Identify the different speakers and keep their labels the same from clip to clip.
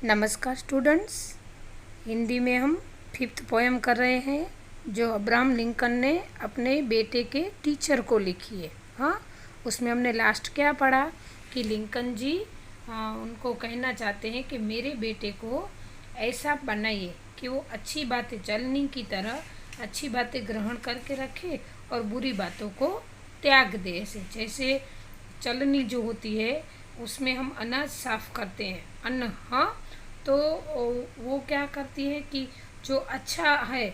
Speaker 1: नमस्कार स्टूडेंट्स। हिंदी में हम 5th पोएम कर रहे हैं जो अब्राहम लिंकन ने अपने बेटे के टीचर को लिखी है। हाँ, उसमें हमने लास्ट क्या पढ़ा कि लिंकन जी उनको कहना चाहते हैं कि मेरे बेटे को ऐसा बनाइए कि वो अच्छी बातें चलनी की तरह अच्छी बातें ग्रहण करके रखे और बुरी बातों को त्याग दे। ऐसे जैसे चलनी जो होती है उसमें हम अनाज साफ करते हैं, अन्न। हाँ, तो वो क्या करती है कि जो अच्छा है,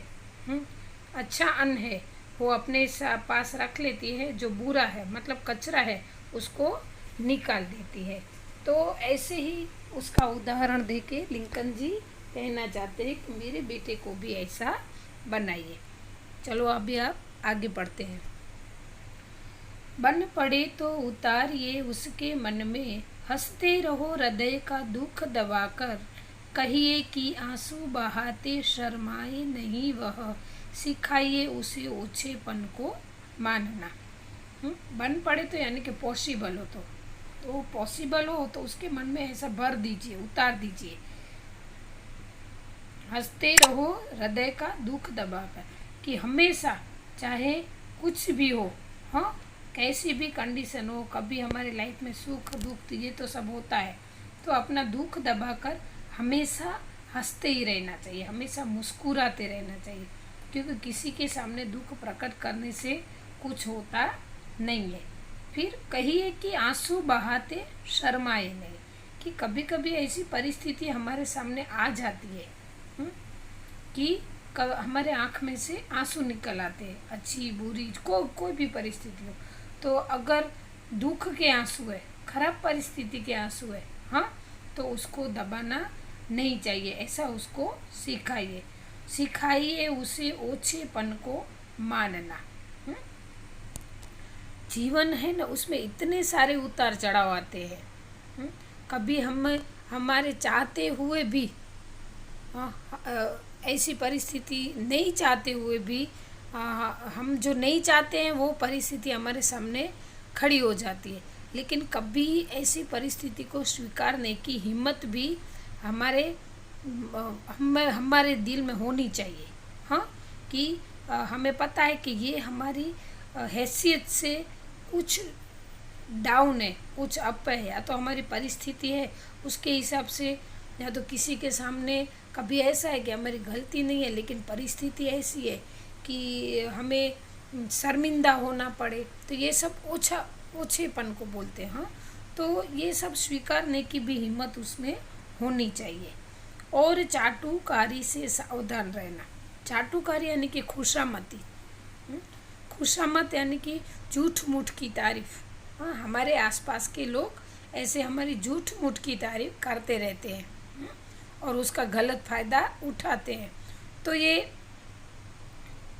Speaker 1: अच्छा अन्न है, वो अपने पास रख लेती है। जो बुरा है मतलब कचरा है उसको निकाल देती है। तो ऐसे ही उसका उदाहरण देके लिंकन जी कहना चाहते हैं कि मेरे बेटे को भी ऐसा बनाइए। चलो अभी आप आगे पढ़ते हैं। बन पड़े तो उतारिए उसके मन में, हंसते रहो हृदय का दुख दबाकर, कहिए कि आंसू बहाते शर्माए नहीं वह, सिखाइए उसे ओछेपन को मानना। बन पड़े तो यानी कि पॉसिबल हो तो पॉसिबल हो तो उसके मन में ऐसा भर दीजिए, उतार दीजिए। हंसते रहो हृदय का दुख दबाकर, कि हमेशा चाहे कुछ भी हो, हाँ, कैसी भी कंडीशन हो, कभी हमारे लाइफ में सुख दुख ये तो सब होता है, तो अपना दुख दबाकर हमेशा हंसते ही रहना चाहिए, हमेशा मुस्कुराते रहना चाहिए। क्योंकि किसी के सामने दुख प्रकट करने से कुछ होता नहीं है। फिर कहिए कि आंसू बहाते शर्माए नहीं, कि कभी कभी ऐसी परिस्थिति हमारे सामने आ जाती है कि हमारे आँख में से आंसू निकल आते हैं, अच्छी बुरी कोई भी परिस्थिति हो। तो अगर दुख के आंसू है, खराब परिस्थिति के आंसू है, हाँ, तो उसको दबाना नहीं चाहिए। ऐसा उसको सिखाइए उसे ओछेपन को मानना। जीवन है ना, उसमें इतने सारे उतार चढ़ाव आते हैं। कभी हमारे चाहते हुए भी, ऐसी परिस्थिति नहीं चाहते हुए भी, हम जो नहीं चाहते हैं वो परिस्थिति हमारे सामने खड़ी हो जाती है। लेकिन कभी ऐसी परिस्थिति को स्वीकारने की हिम्मत भी हमारे दिल में होनी चाहिए। हाँ, कि हमें पता है कि ये हमारी हैसियत से कुछ डाउन है, कुछ अप है, या तो हमारी परिस्थिति है उसके हिसाब से, या तो किसी के सामने कभी ऐसा है कि हमारी गलती नहीं है लेकिन परिस्थिति ऐसी है कि हमें शर्मिंदा होना पड़े, तो ये सब ओछेपन को बोलते हैं। हाँ, तो ये सब स्वीकारने की भी हिम्मत उसमें होनी चाहिए। और चाटुकारी से सावधान रहना। चाटुकारी यानी कि खुशामती, खुशामत यानी कि झूठ मूठ की तारीफ। हाँ, हमारे आसपास के लोग ऐसे हमारी झूठ मूठ की तारीफ करते रहते हैं और उसका गलत फ़ायदा उठाते हैं। तो ये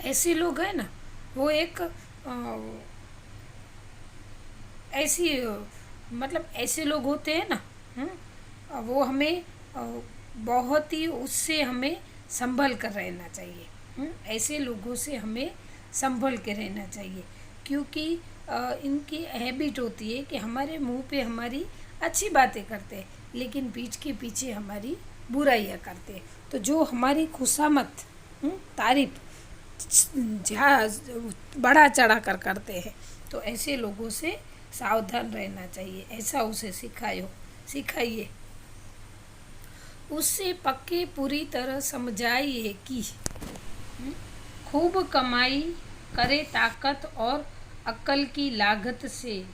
Speaker 1: ऐसे लोग हैं ना, वो एक ऐसे लोग होते हैं ना, वो हमें बहुत ही उससे हमें संभल कर रहना चाहिए। ऐसे लोगों से हमें संभल के रहना चाहिए, क्योंकि इनकी हैबिट होती है कि हमारे मुंह पे हमारी अच्छी बातें करते हैं लेकिन पीठ के पीछे हमारी बुराइयाँ करते हैं। तो जो हमारी खुशामत तारीफ बढ़ा चढ़ा कर करते हैं, तो ऐसे लोगों से सावधान रहना चाहिए। ऐसा उसे सिखाइए। उससे पक्के पूरी तरह समझाइए कि खूब कमाई करे ताकत और अक्ल की लागत से,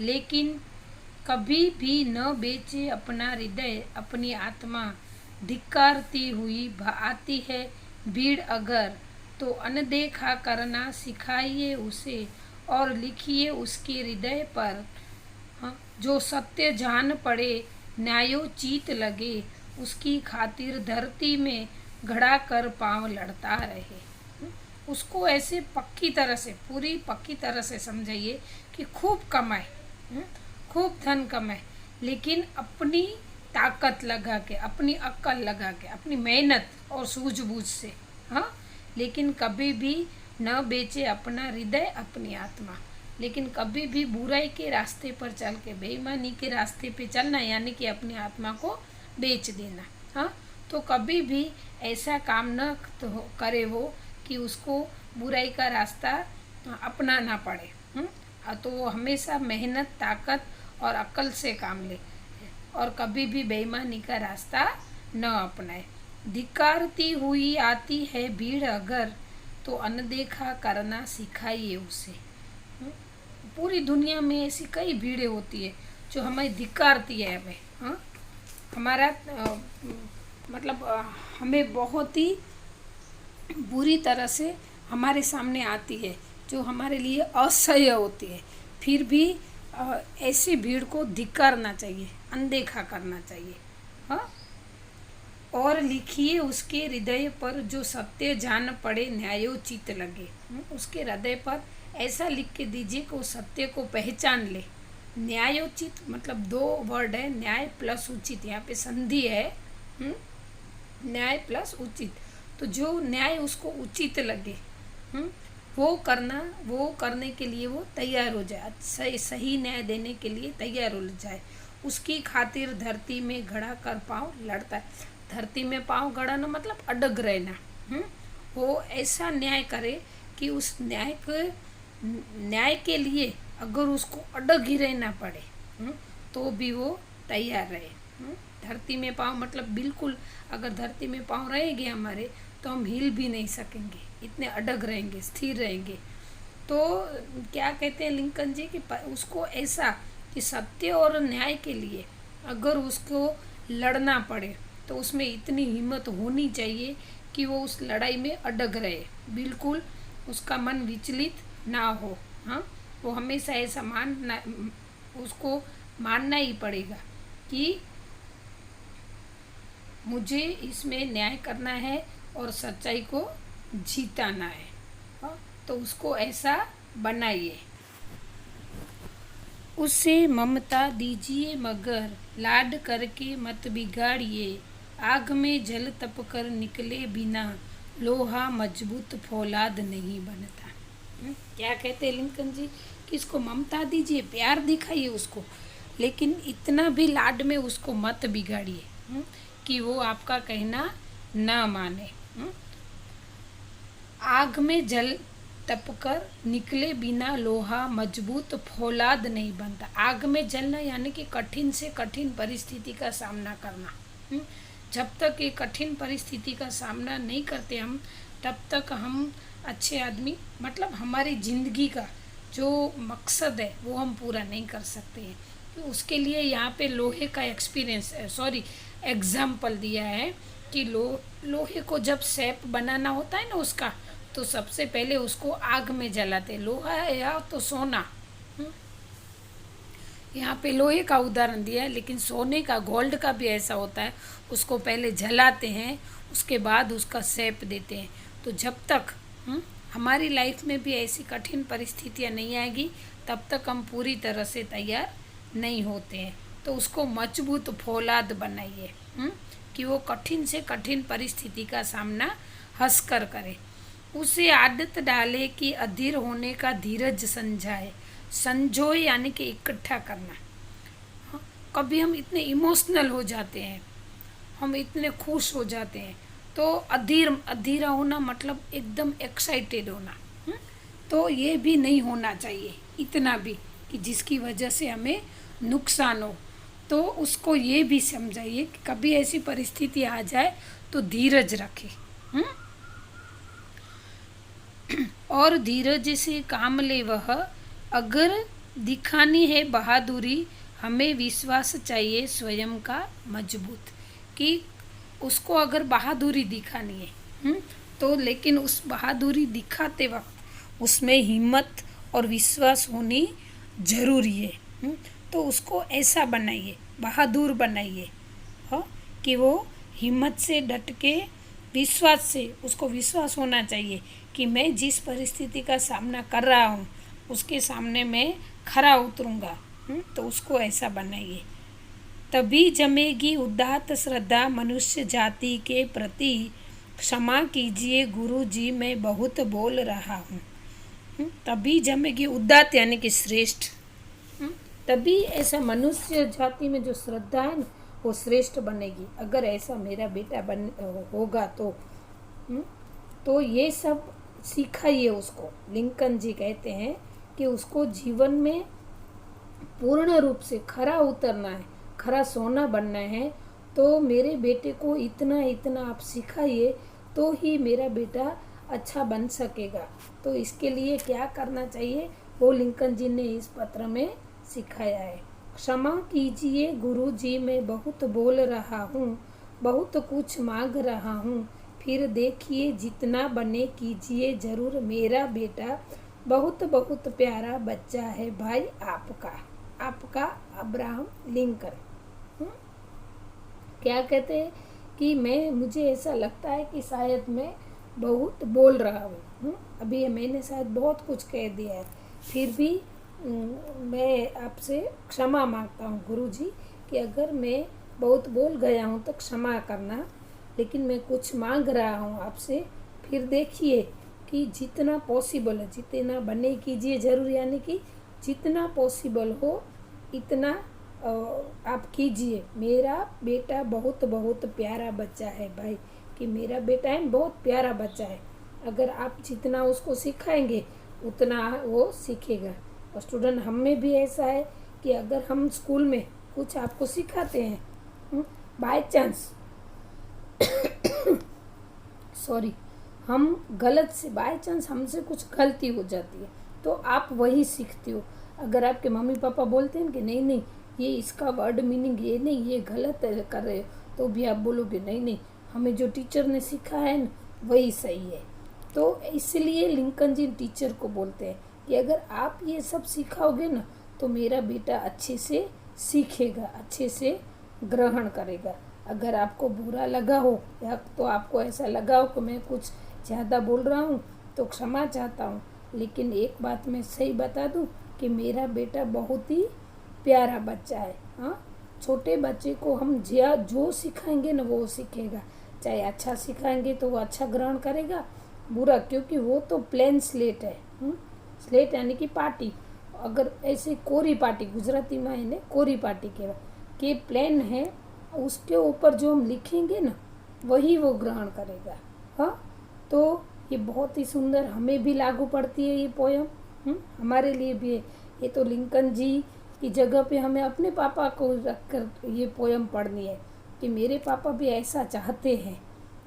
Speaker 1: लेकिन कभी भी न बेचे अपना हृदय अपनी आत्मा। धिक्कारती हुई आती है भीड़ अगर, तो अनदेखा करना सिखाइए उसे और लिखिए उसके हृदय पर, जो सत्य जान पड़े न्यायोचित लगे, उसकी खातिर धरती में घड़ा कर पांव लड़ता रहे। उसको ऐसे पूरी पक्की तरह से समझाइए कि खूब कमाए, खूब धन कमाए, लेकिन अपनी ताकत लगा के, अपनी अक्ल लगा के, अपनी मेहनत और सूझबूझ से, हाँ, लेकिन कभी भी न बेचे अपना हृदय अपनी आत्मा। लेकिन कभी भी बुराई के रास्ते पर चल के, बेईमानी के रास्ते पे चलना यानी कि अपनी आत्मा को बेच देना। हाँ, तो कभी भी ऐसा काम न तो करे वो कि उसको बुराई का रास्ता अपनाना पड़े। तो वो हमेशा मेहनत, ताकत और अक्ल से काम ले और कभी भी बेईमानी का रास्ता न अपनाए। धिक्कारती हुई आती है भीड़ अगर, तो अनदेखा करना सिखाइए उसे। पूरी दुनिया में ऐसी कई भीड़ें होती है जो हमें धिक्कारती है, हमें हमारा मतलब हमें बहुत ही बुरी तरह से हमारे सामने आती है, जो हमारे लिए असह्य होती है। फिर भी ऐसी भीड़ को धिक्कारना चाहिए, अनदेखा करना चाहिए। हाँ, और लिखिए उसके हृदय पर जो सत्य जान पड़े न्यायोचित लगे। उसके हृदय पर ऐसा लिख के दीजिए कि वो सत्य को पहचान ले। न्यायोचित मतलब दो वर्ड है, न्याय प्लस उचित, यहाँ पे संधि है। न्याय प्लस उचित, तो जो न्याय उसको उचित लगे वो करने के लिए वो तैयार हो जाए, सही न्याय देने के लिए तैयार हो जाए। उसकी खातिर धरती में गड़ा कर पाँव लड़ता है। धरती में पाँव गड़ाना मतलब अडग रहना। वो ऐसा न्याय करे कि उस न्याय के लिए अगर उसको अडग ही रहना पड़े तो भी वो तैयार रहे। धरती में पाँव मतलब बिल्कुल, अगर धरती में पाँव रहेंगे हमारे तो हम हिल भी नहीं सकेंगे, इतने अडग रहेंगे, स्थिर रहेंगे। तो क्या कहते हैं लिंकन जी कि उसको ऐसा कि सत्य और न्याय के लिए अगर उसको लड़ना पड़े तो उसमें इतनी हिम्मत होनी चाहिए कि वो उस लड़ाई में अडग रहे, बिल्कुल उसका मन विचलित ना हो। हाँ, वो हमेशा ऐसा उसको मानना ही पड़ेगा कि मुझे इसमें न्याय करना है और सच्चाई को जीताना है। हाँ, तो उसको ऐसा बनाइए। उसे ममता दीजिए मगर लाड करके मत बिगाड़िए। आग में जल तप कर निकले बिना लोहा मजबूत फौलाद नहीं बनता। क्या कहते हैं लिंकन जी कि इसको ममता दीजिए, प्यार दिखाइए उसको, लेकिन इतना भी लाड में उसको मत बिगाड़िए कि वो आपका कहना ना माने। आग में जल तप कर निकले बिना लोहा मजबूत फौलाद नहीं बनता। आग में जलना यानी कि कठिन से कठिन परिस्थिति का सामना करना। जब तक ये कठिन परिस्थिति का सामना नहीं करते हम, तब तक हम अच्छे आदमी मतलब हमारी ज़िंदगी का जो मकसद है वो हम पूरा नहीं कर सकते हैं। तो उसके लिए यहाँ पे लोहे का एग्जाम्पल दिया है कि लोहे को जब शेप बनाना होता है ना उसका, तो सबसे पहले उसको आग में जलाते। लोहा है या तो सोना, यहाँ पे लोहे का उदाहरण दिया है, लेकिन सोने का, गोल्ड का भी ऐसा होता है, उसको पहले जलाते हैं, उसके बाद उसका शेप देते हैं। तो जब तक हमारी लाइफ में भी ऐसी कठिन परिस्थितियाँ नहीं आएगी तब तक हम पूरी तरह से तैयार नहीं होते हैं। तो उसको मजबूत फौलाद बनाइए कि वो कठिन से कठिन परिस्थिति का सामना हंसकर करे। उसे आदत डाले कि अधीर होने का धीरज समझाए। संजोए यानी कि इकट्ठा करना। कभी हम इतने इमोशनल हो जाते हैं, हम इतने खुश हो जाते हैं, तो अधीरा होना मतलब एकदम एक्साइटेड होना। तो ये भी नहीं होना चाहिए इतना भी कि जिसकी वजह से हमें नुकसान हो। तो उसको ये भी समझाइए कि कभी ऐसी परिस्थिति आ जाए तो धीरज रखे और धीरज से काम ले वह। अगर दिखानी है बहादुरी हमें विश्वास चाहिए स्वयं का मजबूत। कि उसको अगर बहादुरी दिखानी है तो लेकिन उस बहादुरी दिखाते वक्त उसमें हिम्मत और विश्वास होनी ज़रूरी है। तो उसको ऐसा बनाइए, बहादुर बनाइए कि वो हिम्मत से डट के विश्वास से, उसको विश्वास होना चाहिए कि मैं जिस परिस्थिति का सामना कर रहा हूँ उसके सामने मैं खरा उतरूँगा। तो उसको ऐसा बनाइए। तभी जमेगी उदात्त श्रद्धा मनुष्य जाति के प्रति। क्षमा कीजिए गुरु जी मैं बहुत बोल रहा हूँ। तभी जमेगी उदात्त यानी कि श्रेष्ठ। तभी ऐसा मनुष्य जाति में जो श्रद्धा है ना वो श्रेष्ठ बनेगी। अगर ऐसा मेरा बेटा होगा तो ये सब सिखाइए उसको। लिंकन जी कहते हैं कि उसको जीवन में पूर्ण रूप से खरा उतरना है, खरा सोना बनना है। तो मेरे बेटे को इतना इतना आप सिखाइए तो ही मेरा बेटा अच्छा बन सकेगा। तो इसके लिए क्या करना चाहिए वो लिंकन जी ने इस पत्र में सिखाया है। क्षमा कीजिए गुरुजी, मैं बहुत बोल रहा हूँ, बहुत कुछ मांग रहा हूँ, फिर देखिए जितना बने कीजिए जरूर। मेरा बेटा बहुत बहुत प्यारा बच्चा है भाई आपका। आपका अब्राहम लिंकन। क्या कहते हैं कि मुझे ऐसा लगता है कि शायद मैं बहुत बोल रहा हूँ। अभी मैंने शायद बहुत कुछ कह दिया है, फिर भी मैं आपसे क्षमा मांगता हूँ गुरुजी कि अगर मैं बहुत बोल गया हूँ तो क्षमा करना। लेकिन मैं कुछ मांग रहा हूँ आपसे, फिर देखिए कि जितना पॉसिबल है जितना बने कीजिए जरूर, यानी कि जितना पॉसिबल हो इतना आप कीजिए। मेरा बेटा बहुत बहुत प्यारा बच्चा है भाई, कि मेरा बेटा है बहुत प्यारा बच्चा है। अगर आप जितना उसको सिखाएंगे उतना वो सीखेगा। और स्टूडेंट हम में भी ऐसा है कि अगर हम स्कूल में कुछ आपको सिखाते हैं, बाय चांस सॉरी हम गलत से बाय चांस हमसे कुछ गलती हो जाती है तो आप वही सीखते हो। अगर आपके मम्मी पापा बोलते हैं कि नहीं नहीं ये इसका वर्ड मीनिंग ये नहीं, ये गलत कर रहे हो, तो भी आप बोलोगे नहीं नहीं हमें जो टीचर ने सिखा है ना वही सही है। तो इसलिए लिंकन जी टीचर को बोलते हैं कि अगर आप ये सब सिखाओगे ना तो मेरा बेटा अच्छे से सीखेगा, अच्छे से ग्रहण करेगा। अगर आपको बुरा लगा हो या तो आपको ऐसा लगा हो कि मैं कुछ ज़्यादा बोल रहा हूँ तो क्षमा चाहता हूँ। लेकिन एक बात मैं सही बता दूँ कि मेरा बेटा बहुत ही प्यारा बच्चा है। हाँ, छोटे बच्चे को हम जो सिखाएंगे ना वो सीखेगा। चाहे अच्छा सिखाएंगे तो वो अच्छा ग्रहण करेगा, बुरा क्योंकि वो तो प्लेन स्लेट है। स्लेट यानी कि पाटी, अगर ऐसे कोरी पाटी गुजराती में है ने कोरी पाटी के प्लेन है, उसके ऊपर जो हम लिखेंगे ना वही वो ग्रहण करेगा। हाँ, तो ये बहुत ही सुंदर हमें भी लागू पड़ती है ये पोयम। हमारे लिए भी है। ये तो लिंकन जी की जगह पे हमें अपने पापा को रखकर ये पोयम पढ़नी है कि मेरे पापा भी ऐसा चाहते हैं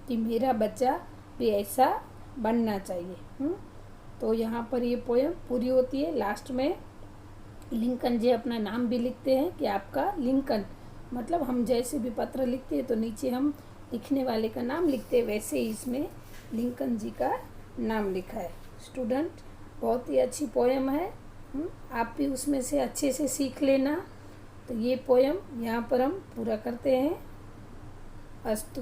Speaker 1: कि मेरा बच्चा भी ऐसा बनना चाहिए। तो यहाँ पर ये पोयम पूरी होती है। लास्ट में लिंकन जी अपना नाम भी लिखते हैं कि आपका लिंकन, मतलब हम जैसे भी पत्र लिखते हैं तो नीचे हम लिखने वाले का नाम लिखते हैं, वैसे ही इसमें लिंकन जी का नाम लिखा है। स्टूडेंट बहुत ही अच्छी पोयम है। आप भी उसमें से अच्छे से सीख लेना। तो ये पोयम यहाँ पर हम पूरा करते हैं। अस्तु।